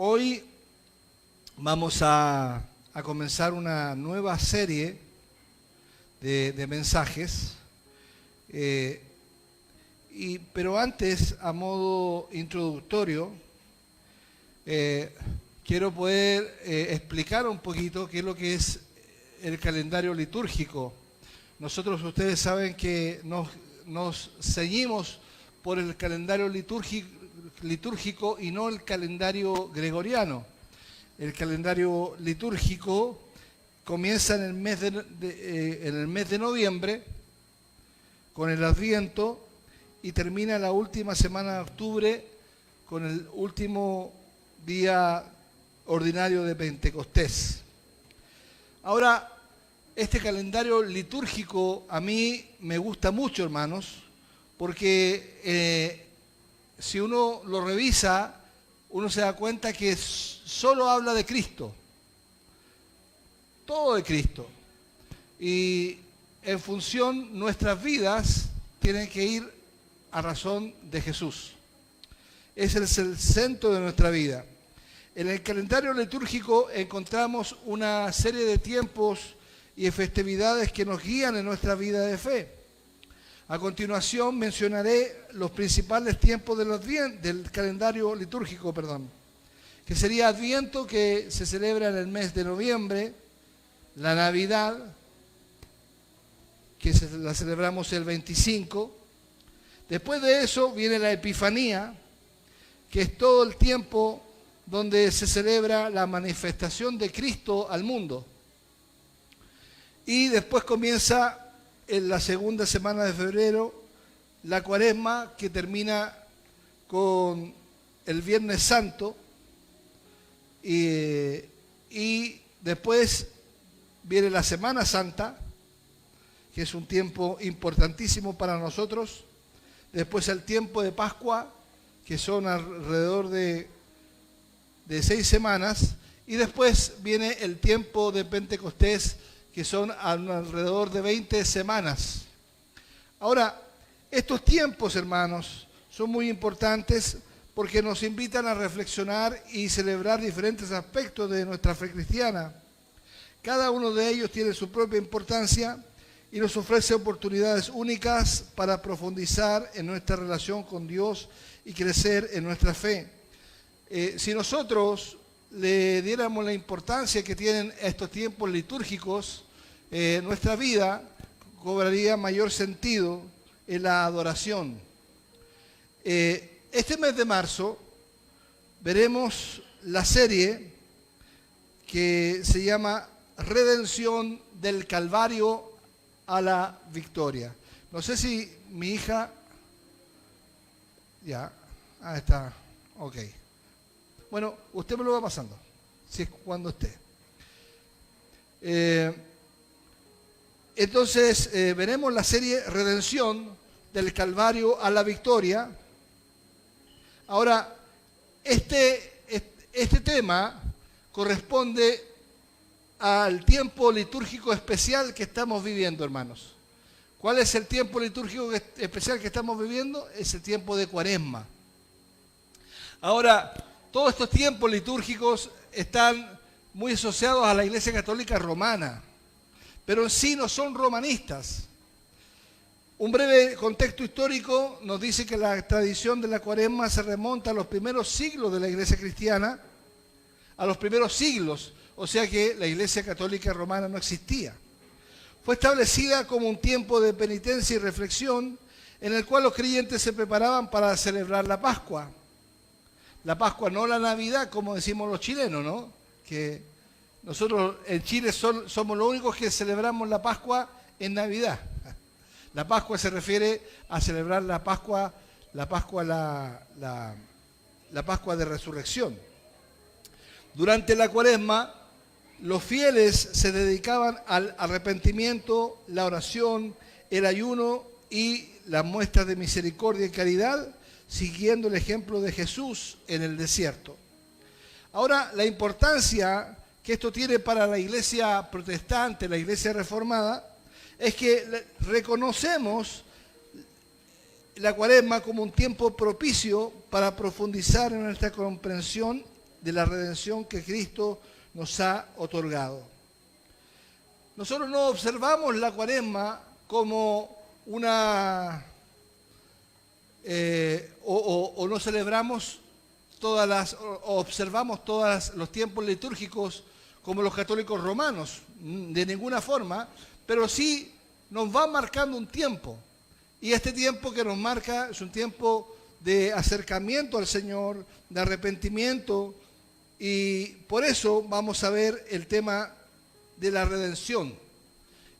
Hoy vamos a comenzar una nueva serie de mensajes, pero antes, a modo introductorio, quiero poder explicar un poquito qué es lo que es el calendario litúrgico. Nosotros, ustedes saben que nos ceñimos por el calendario litúrgico y no el calendario gregoriano. El calendario litúrgico comienza en el mes de noviembre con el Adviento y termina la última semana de octubre con el último día ordinario de Pentecostés. Ahora, este calendario litúrgico a mí me gusta mucho, hermanos, porque si uno lo revisa, uno se da cuenta que solo habla de Cristo, todo de Cristo. Y en función, nuestras vidas tienen que ir a razón de Jesús. Ese es el centro de nuestra vida. En el calendario litúrgico encontramos una serie de tiempos y festividades que nos guían en nuestra vida de fe. A continuación mencionaré los principales tiempos del calendario litúrgico, que sería Adviento, que se celebra en el mes de noviembre, la Navidad, que la celebramos el 25. Después de eso viene la Epifanía, que es todo el tiempo donde se celebra la manifestación de Cristo al mundo. Y después comienza en la segunda semana de febrero la Cuaresma, que termina con el Viernes Santo, y después viene la Semana Santa, que es un tiempo importantísimo para nosotros. Después el tiempo de Pascua, que son alrededor de 6 semanas, y después viene el tiempo de Pentecostés, que son alrededor de 20 semanas. Ahora, estos tiempos, hermanos, son muy importantes porque nos invitan a reflexionar y celebrar diferentes aspectos de nuestra fe cristiana. Cada uno de ellos tiene su propia importancia y nos ofrece oportunidades únicas para profundizar en nuestra relación con Dios y crecer en nuestra fe. Si nosotros le diéramos la importancia que tienen estos tiempos litúrgicos, nuestra vida cobraría mayor sentido en la adoración. Este mes de marzo veremos la serie que se llama Redención del Calvario a la Victoria. No sé si mi hija... Ya, está, ok. Bueno, usted me lo va pasando, si es cuando esté. Entonces, veremos la serie Redención del Calvario a la Victoria. Ahora, este tema corresponde al tiempo litúrgico especial que estamos viviendo, hermanos. ¿Cuál es el tiempo litúrgico especial que estamos viviendo? Es el tiempo de Cuaresma. Ahora, todos estos tiempos litúrgicos están muy asociados a la Iglesia Católica Romana, pero en sí no son romanistas. Un breve contexto histórico nos dice que la tradición de la Cuaresma se remonta a los primeros siglos de la Iglesia cristiana, a los primeros siglos, o sea que la Iglesia Católica Romana no existía. Fue establecida como un tiempo de penitencia y reflexión en el cual los creyentes se preparaban para celebrar la Pascua. La Pascua, no la Navidad, como decimos los chilenos, ¿no? Que nosotros en Chile somos los únicos que celebramos la Pascua en Navidad. La Pascua se refiere a celebrar la Pascua de Resurrección. Durante la Cuaresma, los fieles se dedicaban al arrepentimiento, la oración, el ayuno y las muestras de misericordia y caridad, siguiendo el ejemplo de Jesús en el desierto. Ahora, la importancia que esto tiene para la iglesia protestante, la iglesia reformada, es que reconocemos la Cuaresma como un tiempo propicio para profundizar en nuestra comprensión de la redención que Cristo nos ha otorgado. Nosotros no observamos la Cuaresma como una... o no celebramos observamos todos los tiempos litúrgicos como los católicos romanos, de ninguna forma, pero sí nos va marcando un tiempo. Y este tiempo que nos marca es un tiempo de acercamiento al Señor, de arrepentimiento, y por eso vamos a ver el tema de la redención.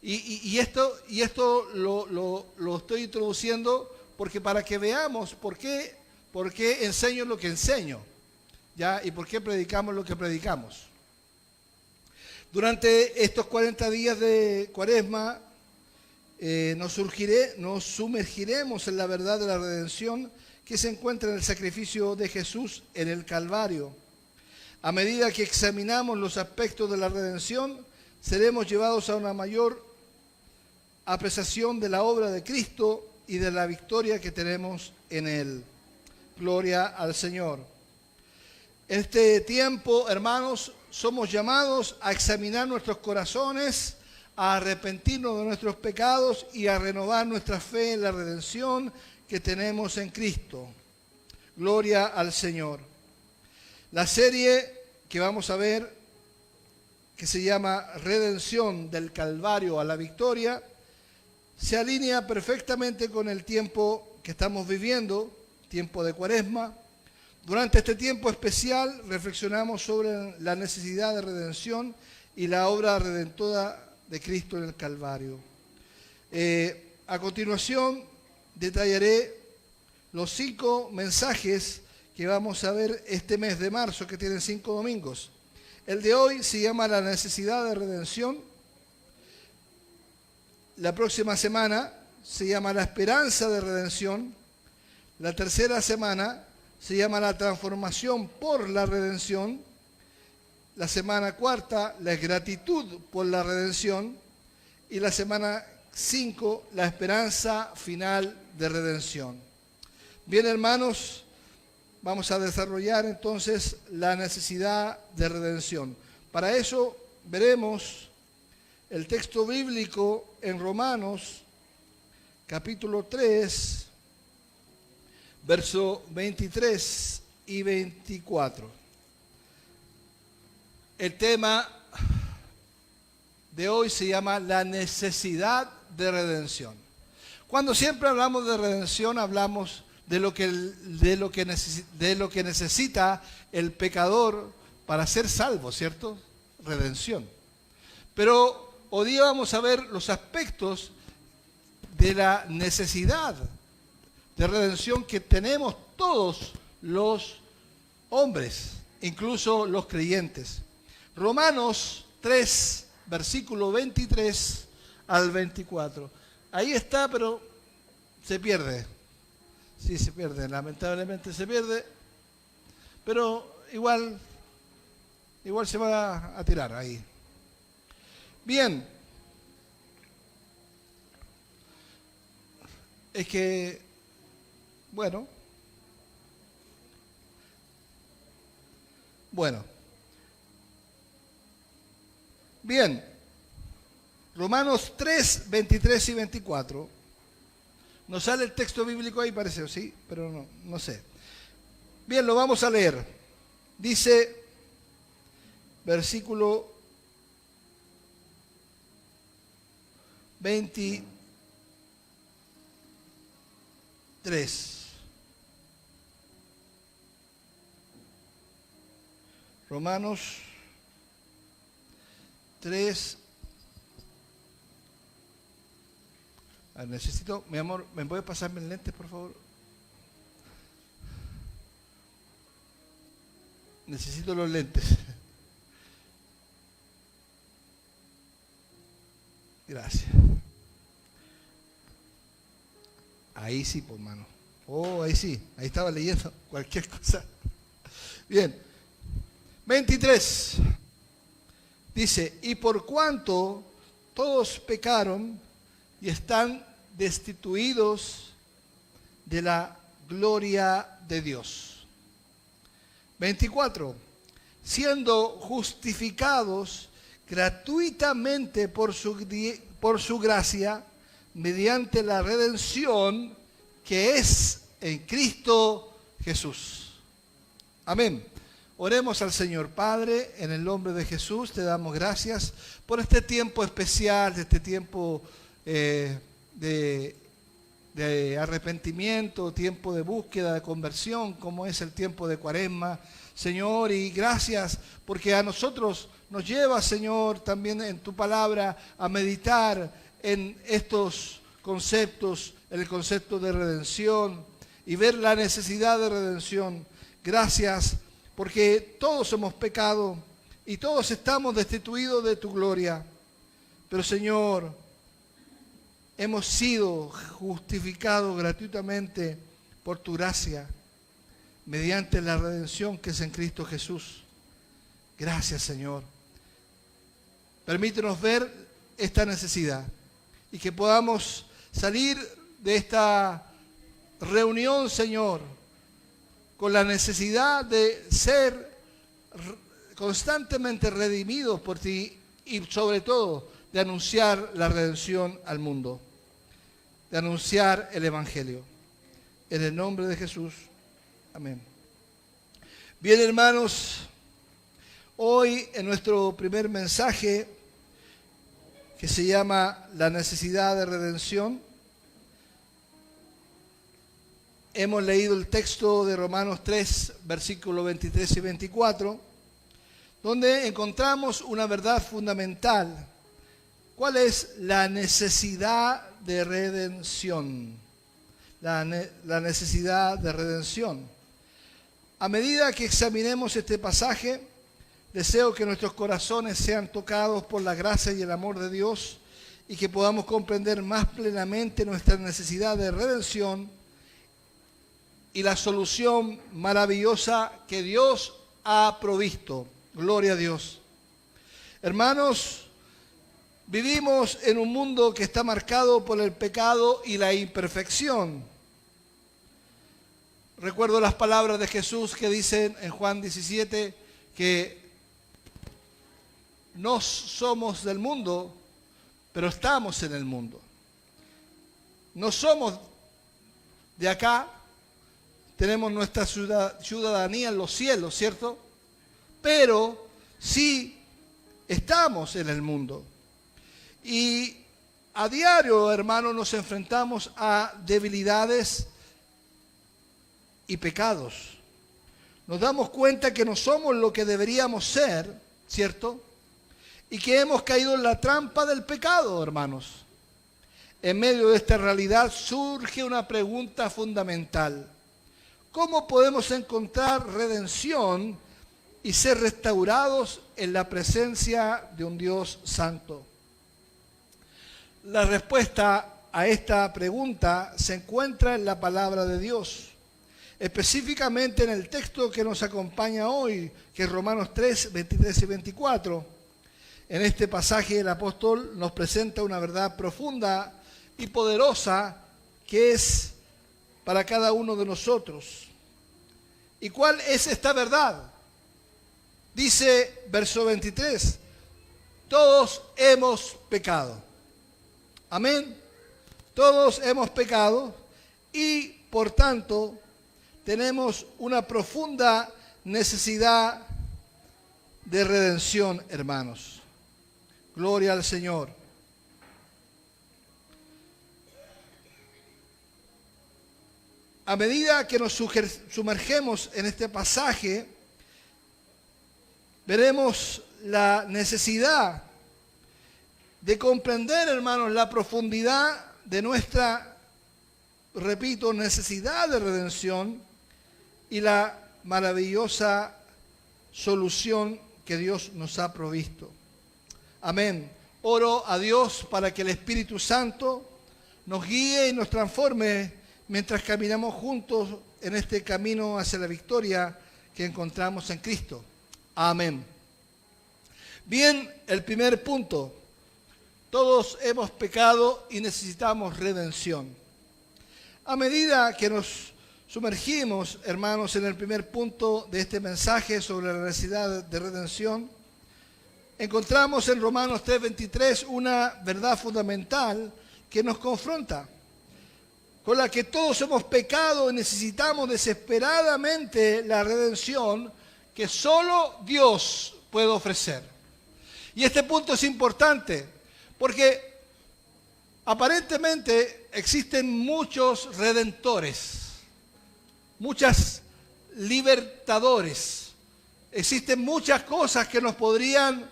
Y esto lo estoy introduciendo porque para que veamos por qué enseño lo que enseño, ¿ya? Y por qué predicamos lo que predicamos. Durante estos 40 días de Cuaresma nos sumergiremos en la verdad de la redención que se encuentra en el sacrificio de Jesús en el Calvario. A medida que examinamos los aspectos de la redención, seremos llevados a una mayor apreciación de la obra de Cristo y de la victoria que tenemos en Él. Gloria al Señor. En este tiempo, hermanos, somos llamados a examinar nuestros corazones, a arrepentirnos de nuestros pecados y a renovar nuestra fe en la redención que tenemos en Cristo. Gloria al Señor. La serie que vamos a ver, que se llama Redención del Calvario a la Victoria, se alinea perfectamente con el tiempo que estamos viviendo, tiempo de Cuaresma. Durante este tiempo especial reflexionamos sobre la necesidad de redención y la obra redentora de Cristo en el Calvario. A continuación detallaré los 5 mensajes que vamos a ver este mes de marzo, que tienen 5 domingos. El de hoy se llama La necesidad de redención. La próxima semana se llama La esperanza de redención. La tercera semana se llama La transformación por la redención. La semana cuarta, La gratitud por la redención. Y la semana 5, La esperanza final de redención. Bien, hermanos, vamos a desarrollar entonces la necesidad de redención. Para eso veremos el texto bíblico en Romanos, capítulo 3, verso 23 y 24. El tema de hoy se llama la necesidad de redención. Cuando siempre hablamos de redención, hablamos de lo que necesita el pecador para ser salvo, ¿cierto? Redención. Pero hoy día vamos a ver los aspectos de la necesidad de redención que tenemos todos los hombres, incluso los creyentes. Romanos 3, versículo 23 al 24. Ahí está, pero se pierde. Sí, se pierde, lamentablemente se pierde, pero igual se va a tirar ahí. Bien, es que, bueno, bien, Romanos 3, 23 y 24. No sale el texto bíblico ahí, parece, sí, pero no sé. Bien, lo vamos a leer. Dice, versículo 23. Romanos 3. Necesito, mi amor, ¿me puede pasar mis lentes, por favor? Necesito los lentes. Gracias. Ahí sí, por mano. Oh, ahí sí. Ahí estaba leyendo cualquier cosa. Bien. 23. Dice, y por cuanto todos pecaron y están destituidos de la gloria de Dios. 24. siendo justificados gratuitamente por su gracia, mediante la redención que es en Cristo Jesús. Amén. Oremos al Señor. Padre, en el nombre de Jesús te damos gracias por este tiempo especial, este tiempo de arrepentimiento, tiempo de búsqueda, de conversión, como es el tiempo de Cuaresma, Señor, y gracias porque a nosotros nos lleva, Señor, también en tu palabra a meditar en estos conceptos, el concepto de redención y ver la necesidad de redención. Gracias porque todos hemos pecado y todos estamos destituidos de tu gloria, pero Señor, hemos sido justificados gratuitamente por tu gracia, mediante la redención que es en Cristo Jesús. Gracias, Señor. Permítenos ver esta necesidad y que podamos salir de esta reunión, Señor, con la necesidad de ser constantemente redimidos por ti y sobre todo de anunciar la redención al mundo, de anunciar el Evangelio. En el nombre de Jesús. Amén. Bien, hermanos, hoy en nuestro primer mensaje, que se llama La necesidad de redención, hemos leído el texto de Romanos 3, versículos 23 y 24, donde encontramos una verdad fundamental. ¿Cuál es la necesidad de redención? La necesidad de redención. A medida que examinemos este pasaje, deseo que nuestros corazones sean tocados por la gracia y el amor de Dios y que podamos comprender más plenamente nuestra necesidad de redención y la solución maravillosa que Dios ha provisto. Gloria a Dios. Hermanos, vivimos en un mundo que está marcado por el pecado y la imperfección. Recuerdo las palabras de Jesús que dicen en Juan 17 que no somos del mundo, pero estamos en el mundo. No somos de acá, tenemos nuestra ciudadanía en los cielos, ¿cierto? Pero sí estamos en el mundo. Y a diario, hermanos, nos enfrentamos a debilidades y pecados. Nos damos cuenta que no somos lo que deberíamos ser, ¿cierto? Y que hemos caído en la trampa del pecado, hermanos. En medio de esta realidad surge una pregunta fundamental. ¿Cómo podemos encontrar redención y ser restaurados en la presencia de un Dios santo? La respuesta a esta pregunta se encuentra en la palabra de Dios, específicamente en el texto que nos acompaña hoy, que es Romanos 3, 23 y 24. En este pasaje el apóstol nos presenta una verdad profunda y poderosa que es para cada uno de nosotros. ¿Y cuál es esta verdad? Dice verso 23, todos hemos pecado. Amén. Todos hemos pecado y por tanto tenemos una profunda necesidad de redención, hermanos. Gloria al Señor. A medida que nos sumergemos en este pasaje, veremos la necesidad de comprender, hermanos, la profundidad de nuestra, repito, necesidad de redención y la maravillosa solución que Dios nos ha provisto. Amén. Oro a Dios para que el Espíritu Santo nos guíe y nos transforme mientras caminamos juntos en este camino hacia la victoria que encontramos en Cristo. Amén. Bien, el primer punto. Todos hemos pecado y necesitamos redención. A medida que nos sumergimos, hermanos, en el primer punto de este mensaje sobre la necesidad de redención, encontramos en Romanos 3:23 una verdad fundamental que nos confronta, con la que todos hemos pecado y necesitamos desesperadamente la redención que solo Dios puede ofrecer. Y este punto es importante porque aparentemente existen muchos redentores, muchos libertadores, existen muchas cosas que nos podrían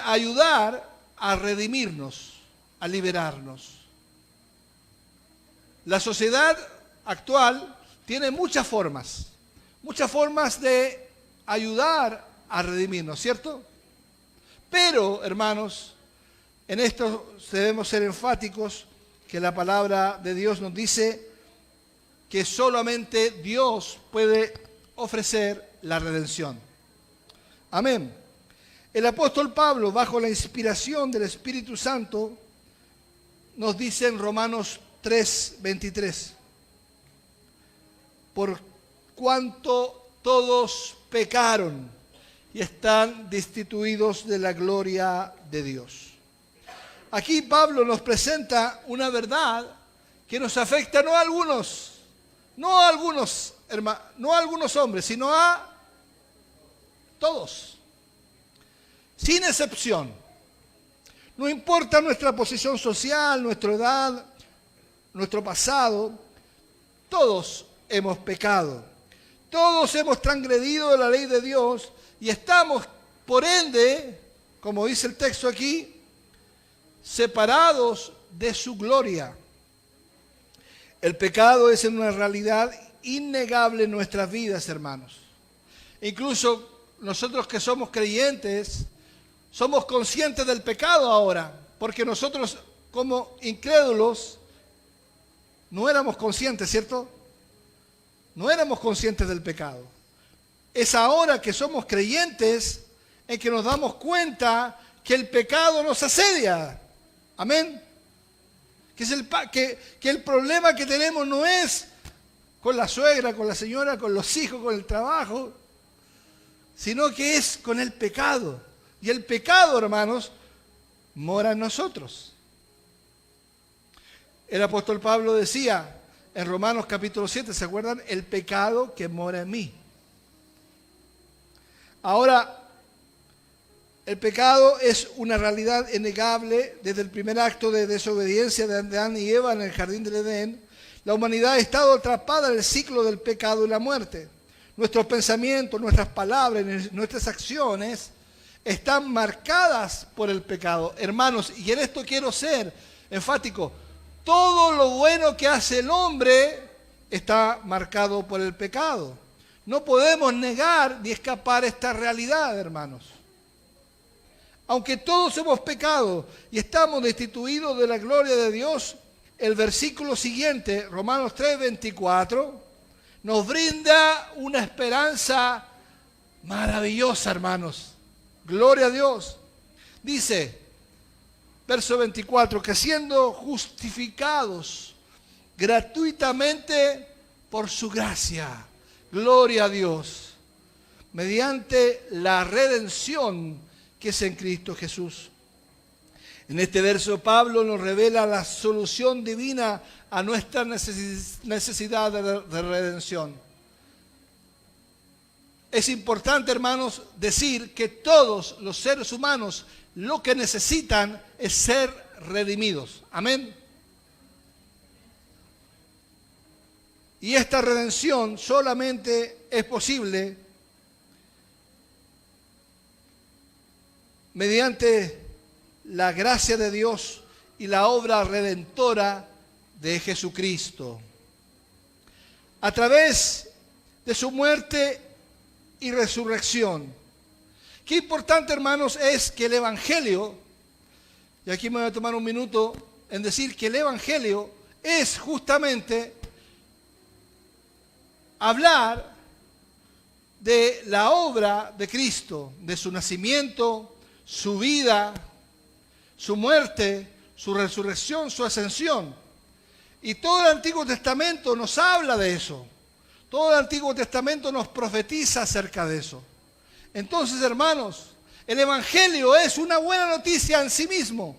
ayudar a redimirnos, a liberarnos. La sociedad actual tiene muchas formas de ayudar a redimirnos, ¿cierto? Pero, hermanos, en esto debemos ser enfáticos, que la palabra de Dios nos dice que solamente Dios puede ofrecer la redención. Amén. El apóstol Pablo, bajo la inspiración del Espíritu Santo, nos dice en Romanos 3:23, por cuanto todos pecaron y están destituidos de la gloria de Dios. Aquí Pablo nos presenta una verdad que nos afecta no a algunos hombres, sino a todos, sin excepción. No importa nuestra posición social, nuestra edad, nuestro pasado, todos hemos pecado. Todos hemos transgredido la ley de Dios y estamos, por ende, como dice el texto aquí, separados de su gloria. El pecado es una realidad innegable en nuestras vidas, hermanos. Incluso nosotros que somos creyentes, somos conscientes del pecado ahora, porque nosotros como incrédulos no éramos conscientes, ¿cierto? No éramos conscientes del pecado. Es ahora que somos creyentes en que nos damos cuenta que el pecado nos asedia. Amén. Que el problema que tenemos no es con la suegra, con la señora, con los hijos, con el trabajo, sino que es con el pecado. Y el pecado, hermanos, mora en nosotros. El apóstol Pablo decía en Romanos capítulo 7, ¿se acuerdan? El pecado que mora en mí. Ahora, el pecado es una realidad innegable desde el primer acto de desobediencia de Adán y Eva en el jardín del Edén. La humanidad ha estado atrapada en el ciclo del pecado y la muerte. Nuestros pensamientos, nuestras palabras, nuestras acciones están marcadas por el pecado. Hermanos, y en esto quiero ser enfático, todo lo bueno que hace el hombre está marcado por el pecado. No podemos negar ni escapar esta realidad, hermanos. Aunque todos hemos pecado y estamos destituidos de la gloria de Dios, el versículo siguiente, Romanos 3:24, nos brinda una esperanza maravillosa, hermanos. Gloria a Dios. Dice, verso 24, que siendo justificados gratuitamente por su gracia, gloria a Dios, mediante la redención que es en Cristo Jesús. En este verso Pablo nos revela la solución divina a nuestra necesidad de redención. Es importante, hermanos, decir que todos los seres humanos lo que necesitan es ser redimidos. Amén. Y esta redención solamente es posible mediante la gracia de Dios y la obra redentora de Jesucristo. A través de su muerte y resurrección. Qué importante, hermanos, es que el Evangelio, y aquí me voy a tomar un minuto en decir que el Evangelio es justamente hablar de la obra de Cristo, de su nacimiento, su vida, su muerte, su resurrección, su ascensión. Y todo el Antiguo Testamento nos habla de eso. Todo el Antiguo Testamento nos profetiza acerca de eso. Entonces, hermanos, el Evangelio es una buena noticia en sí mismo.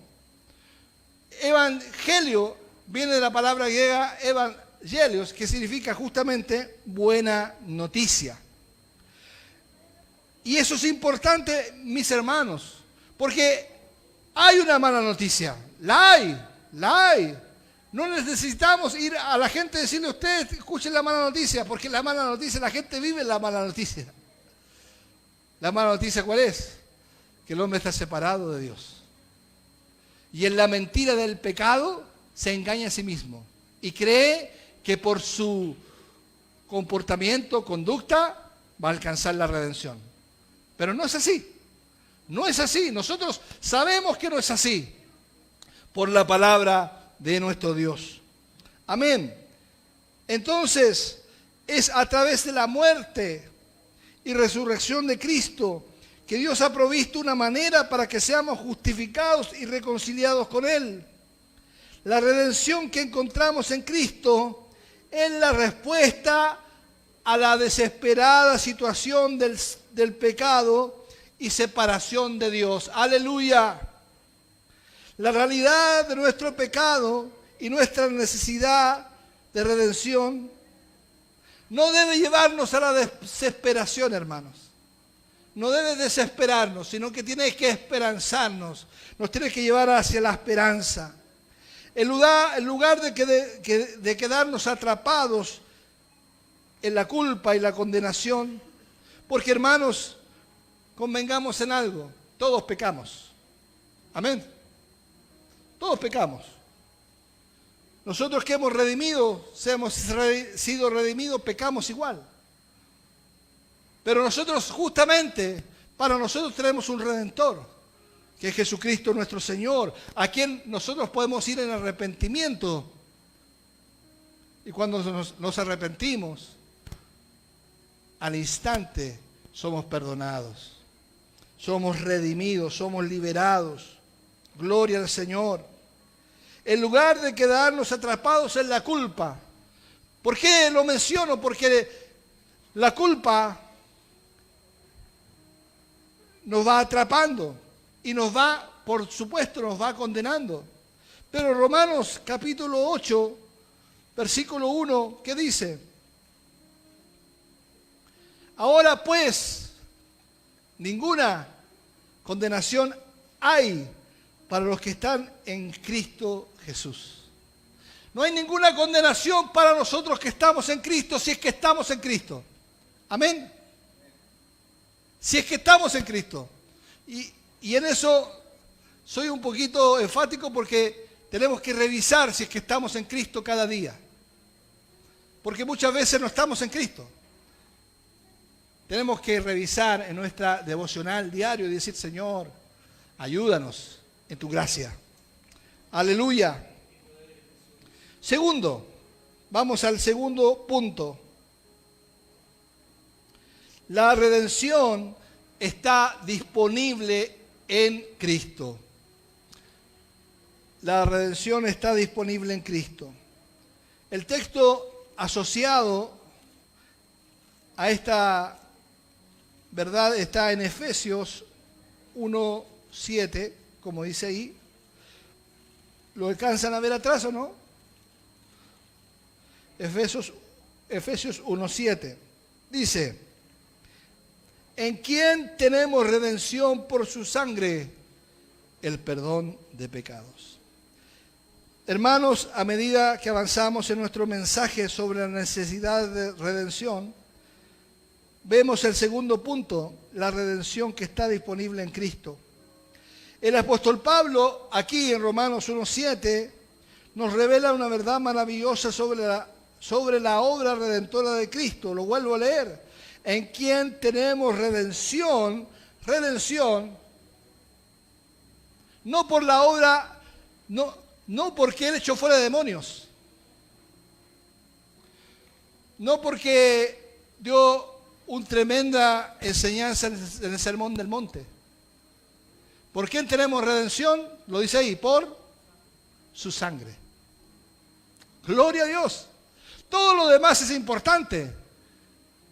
Evangelio viene de la palabra griega evangelios, que significa justamente buena noticia. Y eso es importante, mis hermanos, porque hay una mala noticia. La hay. No necesitamos ir a la gente y decirle a ustedes, escuchen la mala noticia, porque la mala noticia, la gente vive la mala noticia. ¿La mala noticia cuál es? Que el hombre está separado de Dios. Y en la mentira del pecado se engaña a sí mismo. Y cree que por su comportamiento, conducta, va a alcanzar la redención. Pero no es así. No es así. Nosotros sabemos que no es así. Por la palabra de nuestro Dios. Amén. Entonces, es a través de la muerte y resurrección de Cristo que Dios ha provisto una manera para que seamos justificados y reconciliados con Él. La redención que encontramos en Cristo es la respuesta a la desesperada situación del pecado y separación de Dios. ¡Aleluya! La realidad de nuestro pecado y nuestra necesidad de redención no debe llevarnos a la desesperación, hermanos. No debe desesperarnos, sino que tiene que esperanzarnos. Nos tiene que llevar hacia la esperanza. En lugar de quedarnos atrapados en la culpa y la condenación, porque, hermanos, convengamos en algo, todos pecamos. Amén. Todos pecamos. Nosotros que hemos sido redimidos, pecamos igual. Pero nosotros justamente, para nosotros tenemos un Redentor, que es Jesucristo nuestro Señor, a quien nosotros podemos ir en arrepentimiento. Y cuando nos arrepentimos, al instante somos perdonados, somos redimidos, somos liberados. Gloria al Señor. En lugar de quedarnos atrapados en la culpa. ¿Por qué lo menciono? Porque la culpa nos va atrapando y por supuesto, nos va condenando. Pero Romanos capítulo 8, versículo 1, ¿qué dice? Ahora pues, ninguna condenación hay para los que están en Cristo Jesús. No hay ninguna condenación para nosotros que estamos en Cristo, si es que estamos en Cristo. Amén. Si es que estamos en Cristo. Y en eso soy un poquito enfático porque tenemos que revisar si es que estamos en Cristo cada día. Porque muchas veces no estamos en Cristo. Tenemos que revisar en nuestra devocional diario y decir, Señor, ayúdanos en tu gracia. Aleluya. Segundo, vamos al segundo punto. La redención está disponible en Cristo. La redención está disponible en Cristo. El texto asociado a esta verdad está en Efesios 1:7, como dice ahí. ¿Lo alcanzan a ver atrás o no? Efesios 1:7. Dice, en quien tenemos redención por su sangre, el perdón de pecados. Hermanos, a medida que avanzamos en nuestro mensaje sobre la necesidad de redención, vemos el segundo punto, la redención que está disponible en Cristo. El apóstol Pablo, aquí en Romanos 1:7, nos revela una verdad maravillosa sobre la obra redentora de Cristo. Lo vuelvo a leer. En quien tenemos redención, no por la obra, no porque Él echó fuera demonios, no porque dio una tremenda enseñanza en el Sermón del Monte. ¿Por quién tenemos redención? Lo dice ahí, por su sangre. Gloria a Dios. Todo lo demás es importante.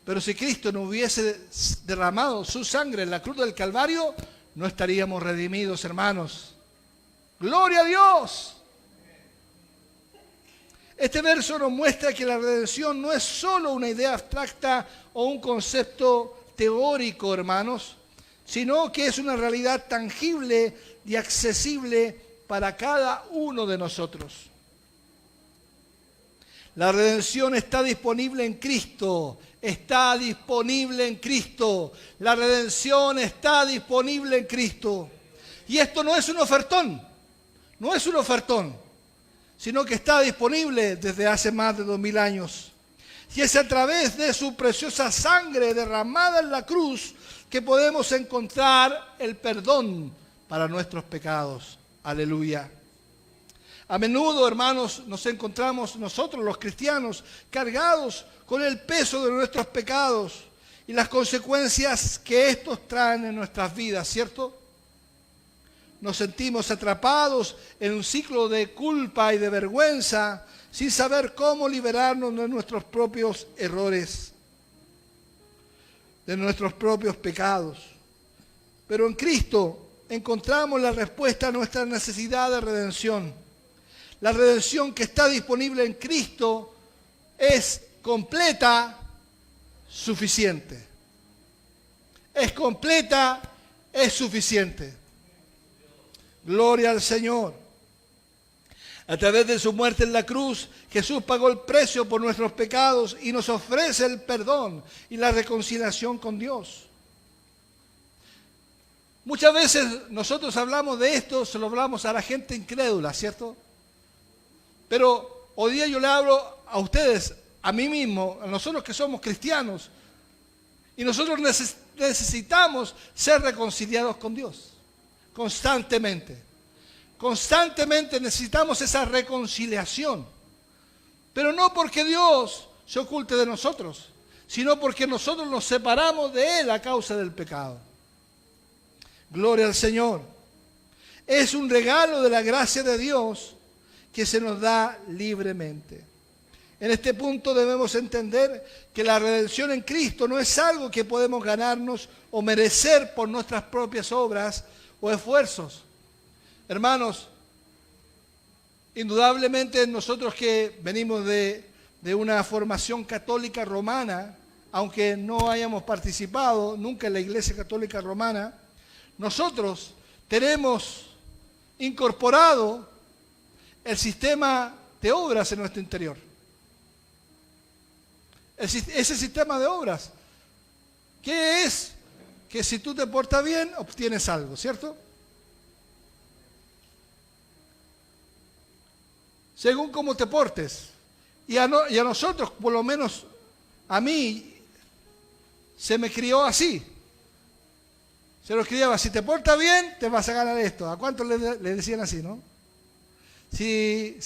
Pero si Cristo no hubiese derramado su sangre en la cruz del Calvario, no estaríamos redimidos, hermanos. ¡Gloria a Dios! Este verso nos muestra que la redención no es solo una idea abstracta o un concepto teórico, hermanos, sino que es una realidad tangible y accesible para cada uno de nosotros. La redención está disponible en Cristo. Está disponible en Cristo. La redención está disponible en Cristo. Y esto no es un ofertón. No es un ofertón. Sino que está disponible desde hace más de 2000 años. Y es a través de su preciosa sangre derramada en la cruz que podemos encontrar el perdón para nuestros pecados. Aleluya. A menudo, hermanos, nos encontramos nosotros, los cristianos, cargados con el peso de nuestros pecados y las consecuencias que estos traen en nuestras vidas, ¿cierto? Nos sentimos atrapados en un ciclo de culpa y de vergüenza sin saber cómo liberarnos de nuestros propios errores, de nuestros propios pecados. Pero en Cristo encontramos la respuesta a nuestra necesidad de redención. La redención que está disponible en Cristo es completa, suficiente. Es completa, es suficiente. Gloria al Señor. A través de su muerte en la cruz, Jesús pagó el precio por nuestros pecados y nos ofrece el perdón y la reconciliación con Dios. Muchas veces nosotros hablamos de esto, se lo hablamos a la gente incrédula, ¿cierto? Pero hoy día yo le hablo a ustedes, a mí mismo, a nosotros que somos cristianos, y nosotros necesitamos ser reconciliados con Dios, constantemente. Constantemente necesitamos esa reconciliación, pero no porque Dios se oculte de nosotros, sino porque nosotros nos separamos de Él a causa del pecado. Gloria al Señor. Es un regalo de la gracia de Dios que se nos da libremente. En este punto debemos entender que la redención en Cristo no es algo que podemos ganarnos o merecer por nuestras propias obras o esfuerzos. Hermanos, indudablemente nosotros que venimos de una formación católica romana, aunque no hayamos participado nunca en la Iglesia Católica Romana, nosotros tenemos incorporado el sistema de obras en nuestro interior. Ese sistema de obras, ¿qué es? Que si tú te portas bien, obtienes algo, ¿cierto? Según cómo te portes. Y a nosotros, por lo menos a mí, se me crió así. Se nos criaba, si te portas bien, te vas a ganar esto. ¿A cuántos le decían así, no? Si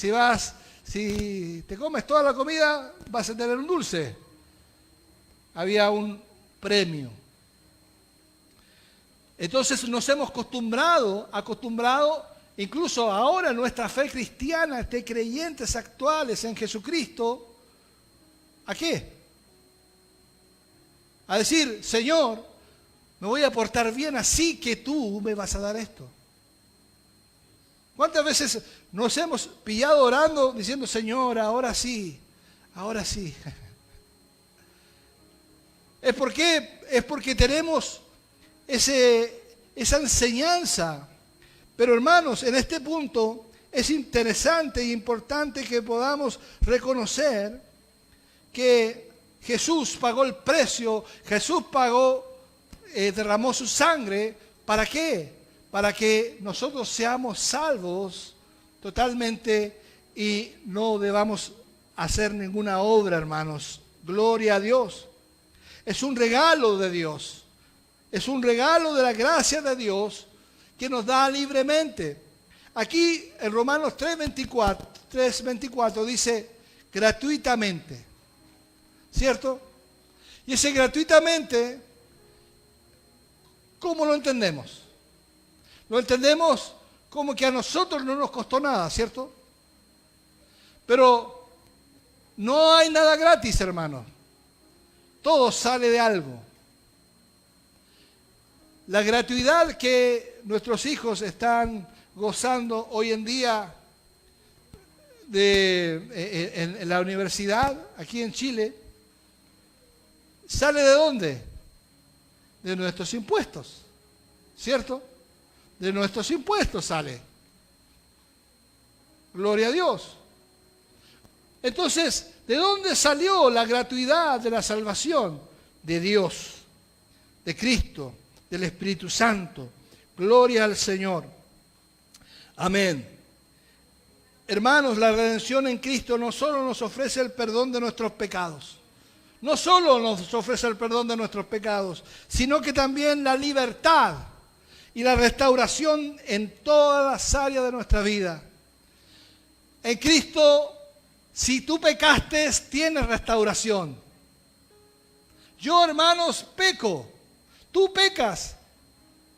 te comes toda la comida, vas a tener un dulce. Había un premio. Entonces nos hemos acostumbrado, incluso ahora nuestra fe cristiana, de creyentes actuales en Jesucristo, ¿a qué? A decir, Señor, me voy a portar bien así que tú me vas a dar esto. ¿Cuántas veces nos hemos pillado orando diciendo, Señor, ahora sí, ahora sí? Es porque tenemos esa enseñanza. Pero hermanos, en este punto es interesante e importante que podamos reconocer que Jesús pagó el precio, Jesús derramó su sangre. ¿Para qué? Para que nosotros seamos salvos totalmente y no debamos hacer ninguna obra, hermanos. Gloria a Dios. Es un regalo de Dios. Es un regalo de la gracia de Dios que nos da libremente. Aquí en Romanos 3:24 dice gratuitamente. ¿Cierto? Y ese gratuitamente, ¿cómo lo entendemos? Lo entendemos como que a nosotros no nos costó nada, ¿cierto? Pero No hay nada gratis, hermanos. Todo sale de algo. La gratuidad que nuestros hijos están gozando hoy en día en la universidad, aquí en Chile, ¿sale de dónde? De nuestros impuestos, ¿cierto? De nuestros impuestos sale. Gloria a Dios. Entonces, ¿de dónde salió la gratuidad de la salvación? De Dios, de Cristo, del Espíritu Santo. Gloria al Señor. Amén. Hermanos, la redención en Cristo no solo nos ofrece el perdón de nuestros pecados, no solo nos ofrece el perdón de nuestros pecados, sino que también la libertad y la restauración en todas las áreas de nuestra vida. En Cristo, si tú pecaste, tienes restauración. Yo, hermanos, peco. Tú pecas.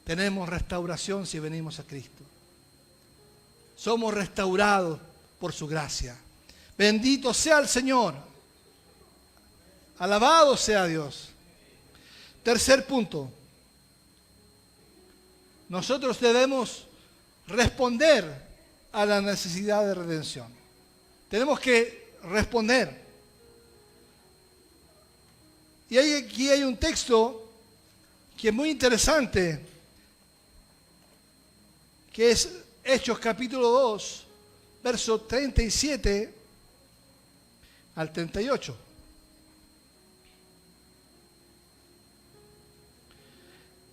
Tenemos restauración si venimos a Cristo. Somos restaurados por su gracia. Bendito sea el Señor. Alabado sea Dios. Tercer punto. Nosotros debemos responder a la necesidad de redención. Tenemos que responder. Y aquí hay un texto que es muy interesante, que es Hechos capítulo 2, verso 37 al 38.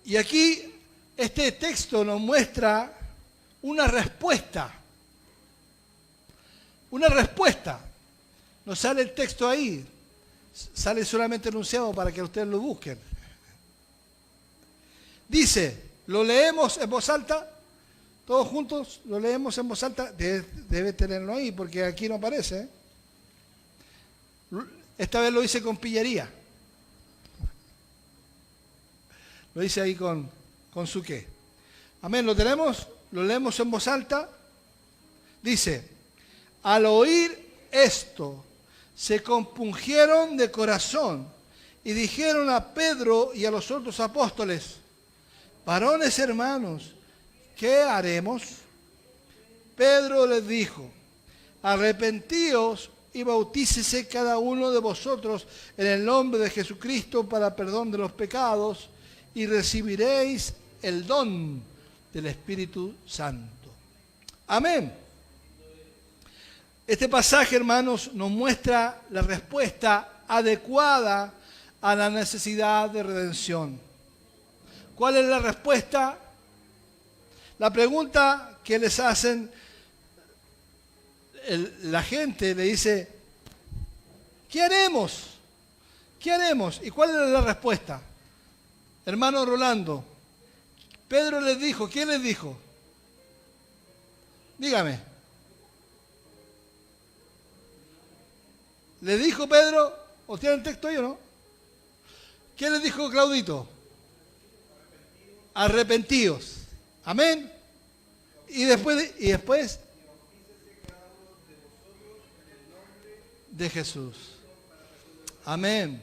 Y aquí este texto nos muestra una respuesta. Una respuesta. No sale el texto ahí. Sale solamente enunciado para que ustedes lo busquen. Dice, lo leemos en voz alta. Todos juntos lo leemos en voz alta. Debe tenerlo ahí porque aquí no aparece, ¿eh? Esta vez lo hice con pillería. Lo hice ahí con su qué. Amén, ¿lo tenemos? Lo leemos en voz alta. Dice, al oír esto, se compungieron de corazón y dijeron a Pedro y a los otros apóstoles, varones hermanos, ¿qué haremos? Pedro les dijo, arrepentíos y bautícese cada uno de vosotros en el nombre de Jesucristo para perdón de los pecados y recibiréis el don del Espíritu Santo. Amén. Este pasaje, hermanos, nos muestra la respuesta adecuada a la necesidad de redención. ¿Cuál es la respuesta? La pregunta que les hacen la gente le dice, ¿qué haremos? ¿Qué haremos? ¿Y cuál es la respuesta? Hermano Rolando, Pedro les dijo, ¿quién les dijo? Dígame. ¿Le dijo Pedro? ¿O tiene el texto ahí o no? ¿Qué les dijo Claudito? Arrepentíos. Amén. Y después de Jesús. Amén.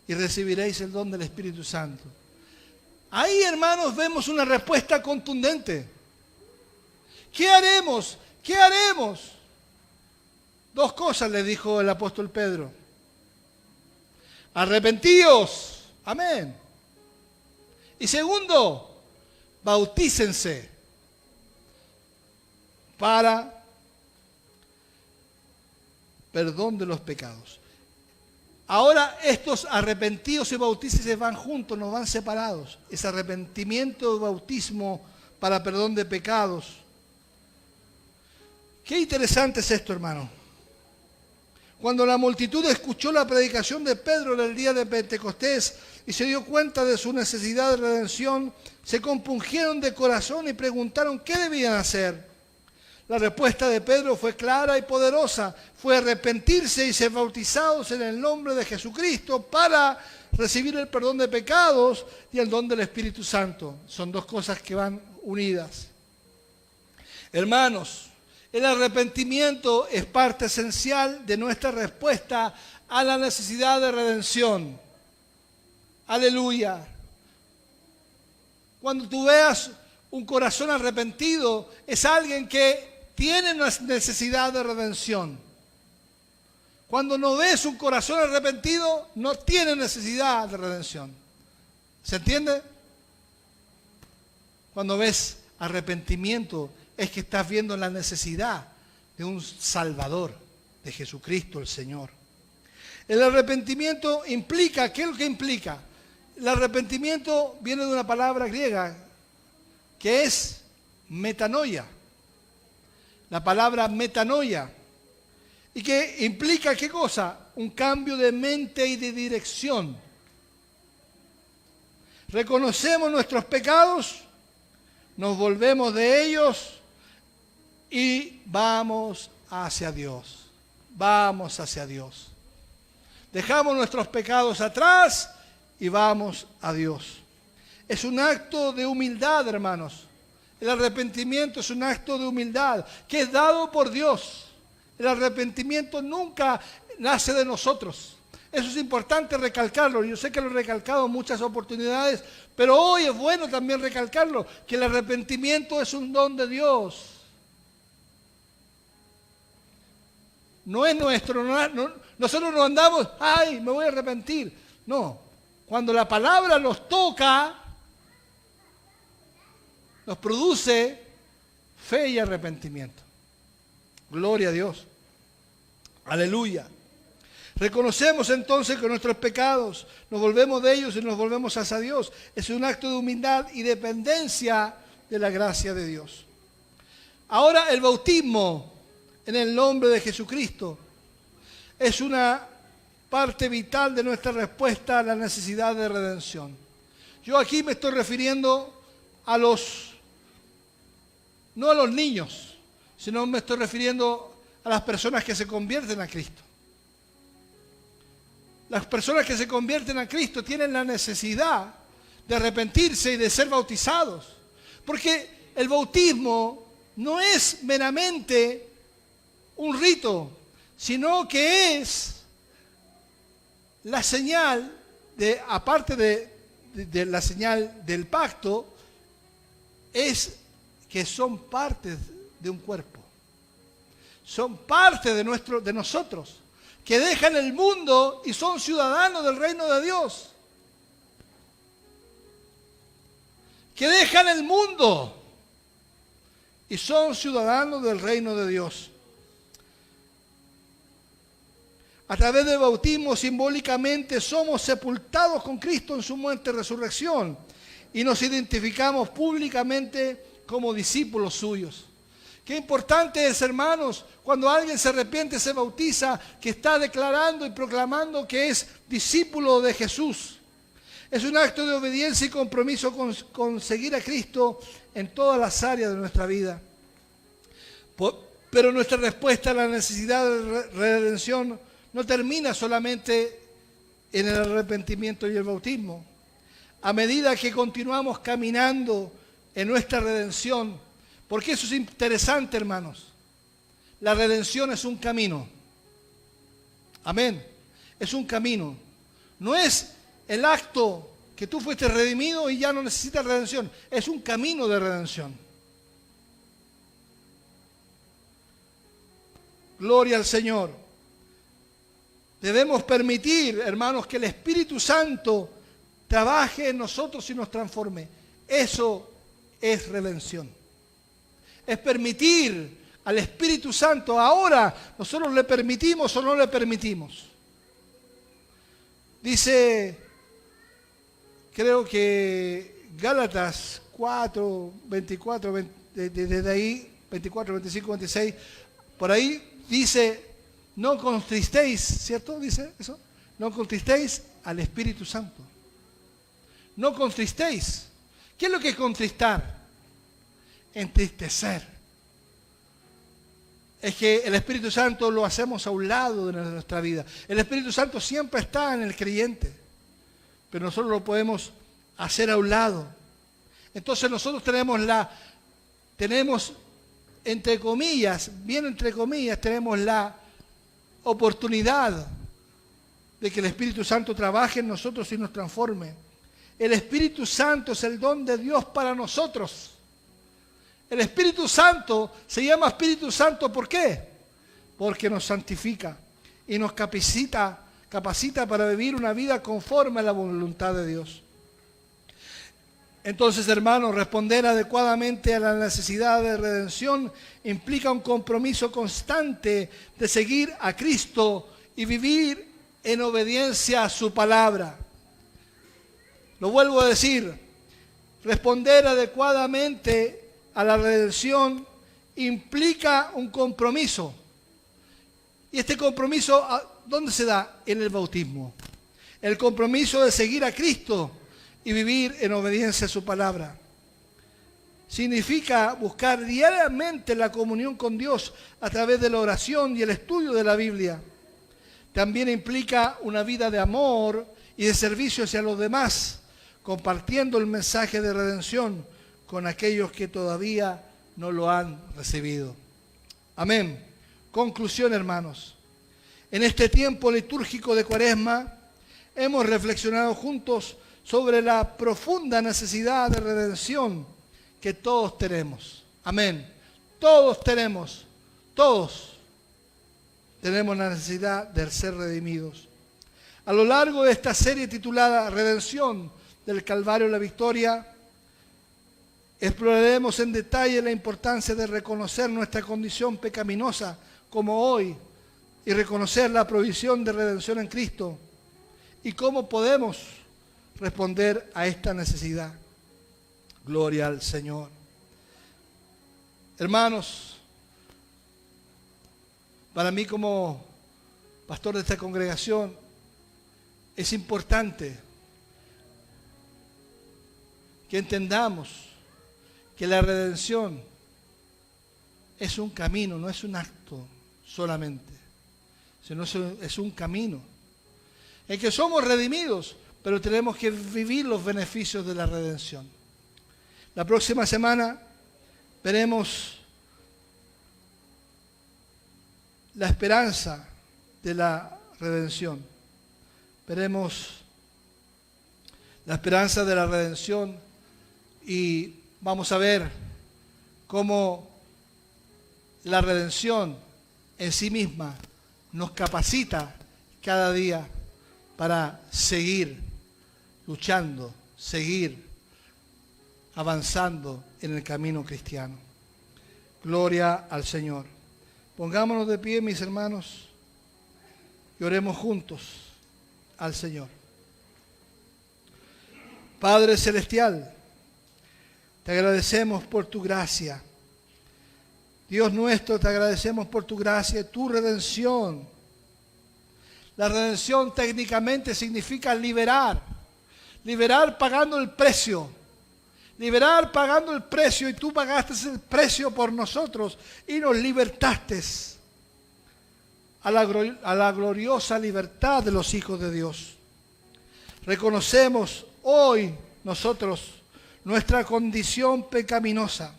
Y recibiréis el don del Espíritu Santo. Ahí, hermanos, vemos una respuesta contundente. ¿Qué haremos? ¿Qué haremos? Dos cosas le dijo el apóstol Pedro. Arrepentíos. Amén. Y segundo, bautícense para perdón de los pecados. Ahora estos arrepentidos y bautícense van juntos, no van separados. Es arrepentimiento y bautismo para perdón de pecados. Qué interesante es esto, hermano. Cuando la multitud escuchó la predicación de Pedro en el día de Pentecostés y se dio cuenta de su necesidad de redención, se compungieron de corazón y preguntaron qué debían hacer. La respuesta de Pedro fue clara y poderosa. Fue arrepentirse y ser bautizados en el nombre de Jesucristo para recibir el perdón de pecados y el don del Espíritu Santo. Son dos cosas que van unidas. Hermanos, El arrepentimiento es parte esencial de nuestra respuesta a la necesidad de redención. Aleluya. Cuando tú veas un corazón arrepentido, es alguien que tiene una necesidad de redención. Cuando no ves un corazón arrepentido, no tiene necesidad de redención. ¿Se entiende? Cuando ves arrepentimiento, es que estás viendo la necesidad de un Salvador, de Jesucristo el Señor. El arrepentimiento implica, ¿qué es lo que implica? El arrepentimiento viene de una palabra griega que es metanoia. La palabra metanoia. ¿Y que implica qué cosa? Un cambio de mente y de dirección. Reconocemos nuestros pecados, nos volvemos de ellos y vamos hacia Dios. Vamos hacia Dios. Dejamos nuestros pecados atrás y vamos a Dios. Es un acto de humildad, hermanos. El arrepentimiento es un acto de humildad que es dado por Dios. El arrepentimiento nunca nace de nosotros. Eso es importante recalcarlo. Yo sé que lo he recalcado en muchas oportunidades, pero hoy es bueno también recalcarlo, que el arrepentimiento es un don de Dios. No es nuestro. Nosotros no andamos, ay, me voy a arrepentir. No. Cuando la palabra nos toca, nos produce fe y arrepentimiento. Gloria a Dios. Aleluya. Reconocemos entonces que nuestros pecados, nos volvemos de ellos y nos volvemos hacia Dios. Es un acto de humildad y dependencia de la gracia de Dios. Ahora el bautismo en el nombre de Jesucristo es una parte vital de nuestra respuesta a la necesidad de redención. Yo aquí me estoy refiriendo a no a los niños, sino me estoy refiriendo a las personas que se convierten a Cristo. Las personas que se convierten a Cristo tienen la necesidad de arrepentirse y de ser bautizados. Porque el bautismo no es meramente un rito, sino que es la señal, aparte de la señal del pacto, es que son partes de un cuerpo. Son parte de nosotros, que dejan el mundo y son ciudadanos del reino de Dios. Que dejan el mundo y son ciudadanos del reino de Dios. A través del bautismo, simbólicamente, somos sepultados con Cristo en su muerte y resurrección y nos identificamos públicamente como discípulos suyos. Qué importante es, hermanos, cuando alguien se arrepiente, se bautiza, que está declarando y proclamando que es discípulo de Jesús. Es un acto de obediencia y compromiso con seguir a Cristo en todas las áreas de nuestra vida. Pero nuestra respuesta a la necesidad de redención no termina solamente en el arrepentimiento y el bautismo. A medida que continuamos caminando en nuestra redención, porque eso es interesante, hermanos. La redención es un camino. Amén. Es un camino. No es el acto que tú fuiste redimido y ya no necesitas redención. Es un camino de redención. Gloria al Señor. Debemos permitir, hermanos, que el Espíritu Santo trabaje en nosotros y nos transforme. Eso es redención. Es permitir al Espíritu Santo. Ahora, ¿nosotros le permitimos o no le permitimos? Dice, creo que Gálatas 4, 24, desde ahí, 24, 25, 26, por ahí dice, no contristéis, ¿cierto? Dice eso. No contristéis al Espíritu Santo. No contristéis. ¿Qué es lo que es contristar? Entristecer. Es que el Espíritu Santo lo hacemos a un lado de nuestra vida. El Espíritu Santo siempre está en el creyente, pero nosotros lo podemos hacer a un lado. Entonces nosotros tenemos entre comillas, tenemos la oportunidad de que el Espíritu Santo trabaje en nosotros y nos transforme. El Espíritu Santo es el don de Dios para nosotros. El Espíritu Santo se llama Espíritu Santo, ¿por qué? Porque nos santifica y nos capacita para vivir una vida conforme a la voluntad de Dios. Entonces, hermanos, responder adecuadamente a la necesidad de redención implica un compromiso constante de seguir a Cristo y vivir en obediencia a su palabra. Lo vuelvo a decir, responder adecuadamente a la redención implica un compromiso. Y este compromiso, ¿dónde se da? En el bautismo. El compromiso de seguir a Cristo y vivir en obediencia a su palabra. Significa buscar diariamente la comunión con Dios a través de la oración y el estudio de la Biblia. También implica una vida de amor y de servicio hacia los demás, compartiendo el mensaje de redención con aquellos que todavía no lo han recibido. Amén. Conclusión, hermanos. En este tiempo litúrgico de Cuaresma, hemos reflexionado juntos sobre la profunda necesidad de redención que todos tenemos. Amén. Todos tenemos la necesidad de ser redimidos. A lo largo de esta serie titulada Redención del Calvario a la Victoria, exploraremos en detalle la importancia de reconocer nuestra condición pecaminosa como hoy y reconocer la provisión de redención en Cristo y cómo podemos responder a esta necesidad. Gloria al Señor. Hermanos, para mí como pastor de esta congregación es importante que entendamos que la redención es un camino, no es un acto solamente, sino es un camino en que somos redimidos, pero tenemos que vivir los beneficios de la redención. La próxima semana veremos la esperanza de la redención. Veremos la esperanza de la redención y vamos a ver cómo la redención en sí misma nos capacita cada día para seguir luchando, seguir avanzando en el camino cristiano. Gloria al Señor. Pongámonos de pie, mis hermanos, y oremos juntos al Señor. Padre Celestial, te agradecemos por tu gracia. Dios nuestro, te agradecemos por tu gracia y tu redención. La redención técnicamente significa liberar pagando el precio. Liberar pagando el precio, y tú pagaste el precio por nosotros y nos libertaste a la gloriosa libertad de los hijos de Dios. Reconocemos hoy nosotros nuestra condición pecaminosa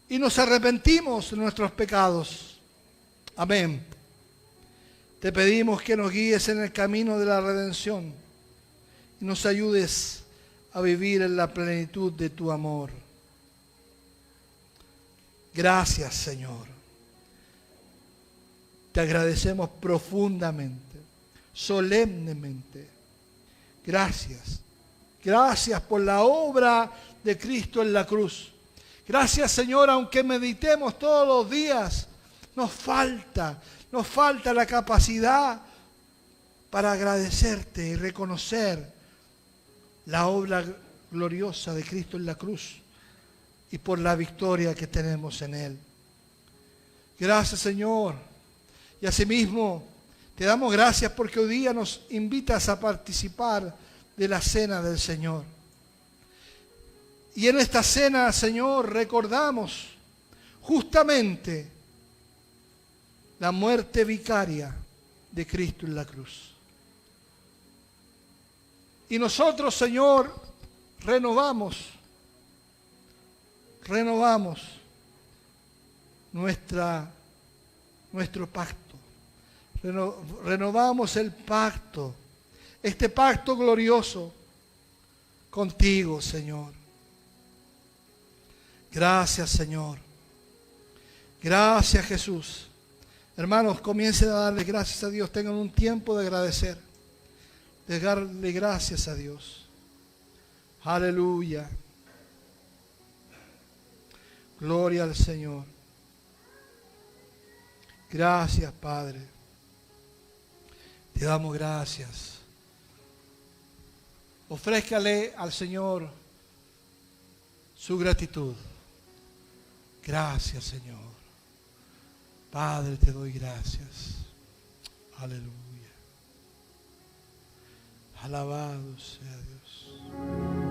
y nos arrepentimos de nuestros pecados. Amén. Te pedimos que nos guíes en el camino de la redención y nos ayudes a vivir en la plenitud de tu amor. Gracias, Señor. Te agradecemos profundamente, solemnemente. Gracias. Gracias por la obra de Cristo en la cruz. Gracias, Señor, aunque meditemos todos los días, nos falta la capacidad para agradecerte y reconocer la obra gloriosa de Cristo en la cruz y por la victoria que tenemos en Él. Gracias, Señor. Y asimismo, te damos gracias porque hoy día nos invitas a participar de la cena del Señor. Y en esta cena, Señor, recordamos justamente la muerte vicaria de Cristo en la cruz. Y nosotros, Señor, renovamos renovamos nuestro pacto. Renovamos el pacto, este pacto glorioso contigo, Señor. Gracias, Señor. Gracias, Jesús. Hermanos, comiencen a darle gracias a Dios. Tengan un tiempo de agradecer, de darle gracias a Dios. Aleluya. Gloria al Señor. Gracias, Padre. Te damos gracias. Ofrézcale al Señor su gratitud. Gracias, Señor. Padre, te doy gracias. Aleluya. Alabado sea Dios.